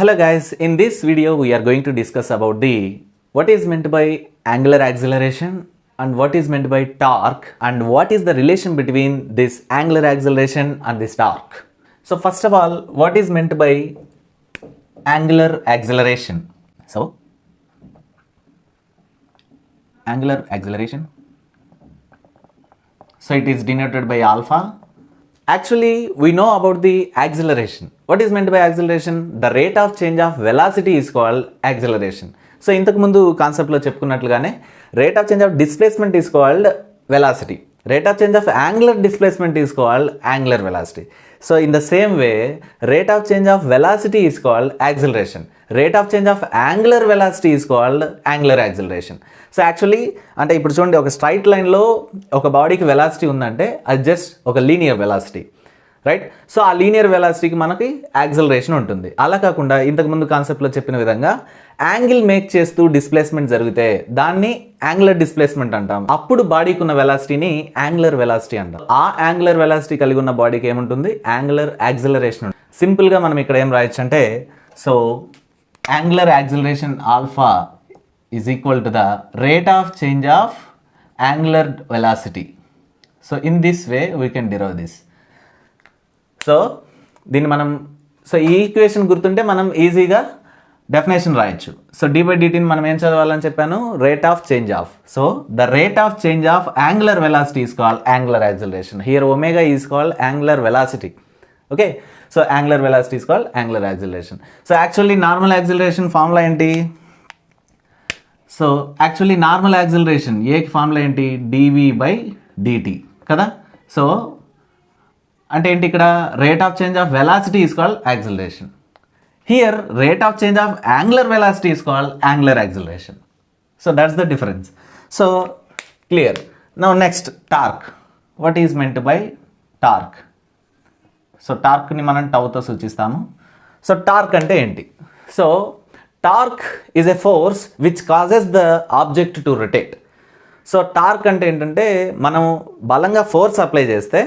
Hello guys, in this video we are going to discuss about the what is meant by angular acceleration and what is meant by torque and what is the relation between this angular acceleration and this torque. So first of all, what is meant by angular acceleration? So angular acceleration, so it is denoted by alpha. Actually, we know about the acceleration. What is meant by acceleration? The rate of change of velocity is called acceleration. So, ఇంతకు ముందు కాన్సెప్ట్లో చెప్పుకున్నట్లుగానే rate of change of displacement is called velocity. Rate of change of angular displacement is called angular velocity. So, in the same way, rate of change of velocity is called acceleration. Rate of change of angular velocity is called angular acceleration. So actually అంటే ఇప్పుడు చూడండి, ఒక straight లైన్లో ఒక బాడీకి velocity ఉందంటే అది just ఒక లీనియర్ వెలాసిటీ, రైట్? సో ఆ లీనియర్ వెలాసిటీకి మనకి యాక్సలరేషన్ ఉంటుంది. అలా కాకుండా ఇంతకుముందు కాన్సెప్ట్లో చెప్పిన విధంగా యాంగిల్ మేక్ చేస్తూ డిస్ప్లేస్మెంట్ జరిగితే దాన్ని యాంగులర్ డిస్ప్లేస్మెంట్ అంటాం. అప్పుడు బాడీకి ఉన్న వెలాసిటీని యాంగులర్ వెలాసిటీ అంటాం. ఆ యాంగులర్ వెలాసిటీ కలిగి ఉన్న బాడీకి ఏముంటుంది? యాంగులర్ యాక్సలరేషన్ ఉంటుంది. సింపుల్గా మనం ఇక్కడ ఏం రాయొచ్చు అంటే, so angular acceleration alpha is equal to the rate of change of angular velocity. So in this way we can derive this. So దీన్ని మనం ఈ ఈక్వేషన్ గుర్తుంటే మనం ఈజీగా డెఫినేషన్ రాయొచ్చు. సో dy by dt ని మనం ఏం చదవాలని చెప్పాను? Rate of change of. So the rate of change of angular velocity is called angular acceleration. Here omega is called angular velocity. Okay, so angular velocity is called angular acceleration. So actually normal acceleration formula ఏంటి? So actually normal acceleration ఏకి formula ఏంటి? D v by d t కదా. So అంటే ఏంటి ఇక్కడ? Rate of change of velocity is called acceleration. Here rate of change of angular velocity is called angular acceleration. So that's the difference. So clear. Now next torque. What is meant by torque? So టార్క్ని మనం టౌతో సూచిస్తాము. So torque అంటే ఏంటి? So torque is a force which causes the object to rotate. So torque అంటే ఏంటంటే, మనం బలంగా ఫోర్స్ అప్లై చేస్తే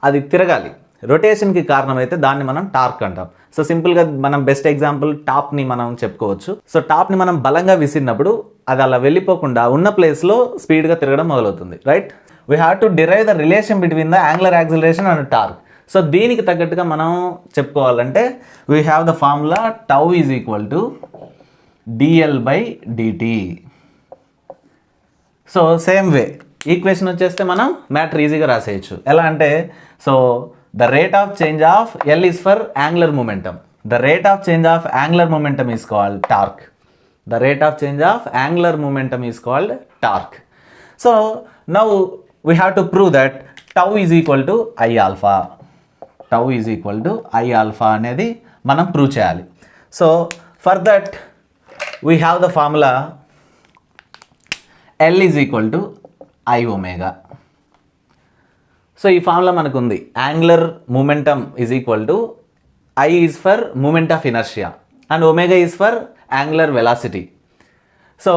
అది తిరగాలి, రొటేషన్కి కారణమైతే దాన్ని మనం టార్క్ అంటాం. సో సింపుల్గా మనం బెస్ట్ ఎగ్జాంపుల్ టాప్ని మనం చెప్పుకోవచ్చు. సో టాప్ని మనం బలంగా విసిరినప్పుడు అది అలా వెళ్ళిపోకుండా ఉన్న ప్లేస్లో స్పీడ్గా తిరగడం మొదలవుతుంది, right? We have to derive the relation between the angular acceleration and torque. So దీనికి తగ్గట్టుగా మనం చెప్పుకోవాలంటే we have the formula tau is equal to dl by dt. So same way equation వచ్చేస్తే మనం మ్యాటర్ ఈజీగా రాసేయచ్చు. ఎలా అంటే, so the rate of change of L is for angular momentum. The rate of change of angular momentum is called torque. The rate of change of angular momentum is called torque. So now we have to prove that tau is equal to I alpha. Tau is equal to I alpha అనేది మనం prove చేయాలి. So for that we have the formula L is equal to I omega. So ఈ formula మనకు ఉంది. Angular momentum is equal to I is for moment of inertia and omega is for angular velocity. So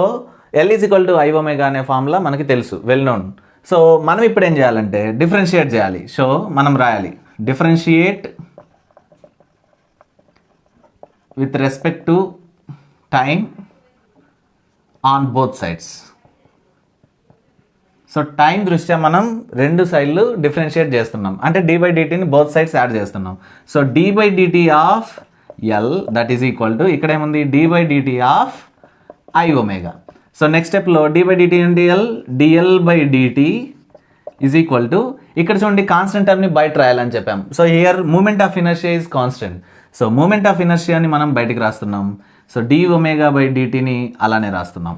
L is equal to I omega అనే formula మనకి తెలుసు, well known. So మనం ఇప్పుడు ఏం చేయాలంటే డిఫరెన్షియేట్ చేయాలి. సో మనం రాయాలి differentiate with respect to time on both sides. So time దృష్ట్యా మనం రెండు సైడ్లు డిఫరెన్షియేట్ చేస్తున్నాం, అంటే డి బై డిటీని బోత్ సైడ్స్ యాడ్ చేస్తున్నాం. So d by d t of l that is equal to, ఇక్కడ ఏముంది? D by d t of I omega. So next స్టెప్లో డి బై డిటీ అంటే l, d l by d t is equal to, ఇక్కడ చూడండి constant టర్మ్ని బయట రాయాలని చెప్పాం. So here moment of inertia is constant. So moment of ఇనర్షియాని మనం బయటికి రాస్తున్నాం. సో డి ఒమేగా బై డిటీని అలానే రాస్తున్నాం,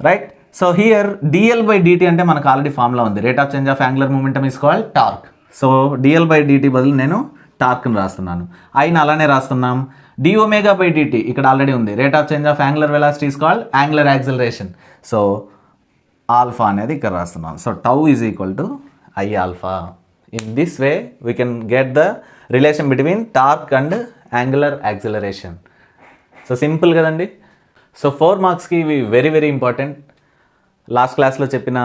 right? So here d l by d t అంటే మనకు ఆల్రెడీ ఫార్ములా ఉంది. Rate of change of angular momentum is called torque. So d l by d t బదులు నేను టార్క్ని రాస్తున్నాను. ఐని అలానే రాస్తున్నాం. డి ఒమేగా బై డిటీ ఇక్కడ ఆల్రెడీ ఉంది. Rate of change of angular velocity is called angular acceleration. So alpha అనేది ఇక్కడ రాస్తున్నాం. So tau is equal to I alpha. In this way we can get the relation between torque and angular acceleration. So simple కదండి. So 4 మార్క్స్కి ఇవి very very important. Last క్లాస్లో చెప్పిన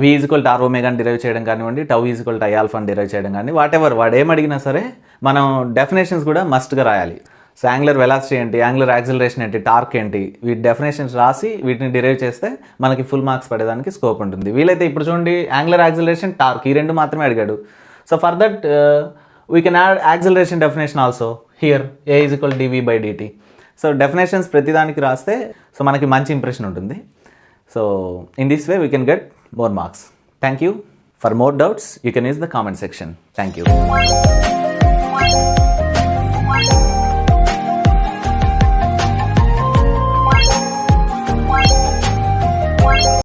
v equal to r ఒమేగాని derive చేయడం కానివ్వండి, tau equal to I ఆల్ఫాని derive చేయడం కానీ, వాట్ ఎవర్ వాడు ఏం అడిగినా సరే మనం డెఫినేషన్స్ కూడా మస్ట్గా రాయాలి. సో యాంగులర్ వెలాసిటీ ఏంటి, యాంగులర్ యాక్సిలరేషన్ ఏంటి, టార్క్ ఏంటి, వీటి డెఫినేషన్స్ రాసి వీటిని డిరైవ్ చేస్తే మనకి ఫుల్ మార్క్స్ పడేదానికి స్కోప్ ఉంటుంది. వీలైతే ఇప్పుడు చూడండి యాంగులర్ యాక్సిలరేషన్, టార్క్ ఈ రెండు మాత్రమే అడిగాడు. So for that we can add acceleration definition also here, A = dv/dt. So definitions ప్రతిదానికి రాస్తే సో మనకి మంచి ఇంప్రెషన్ ఉంటుంది. So in this way we can get more marks. Thank you. For more doubts, you can use the comment section. Thank you.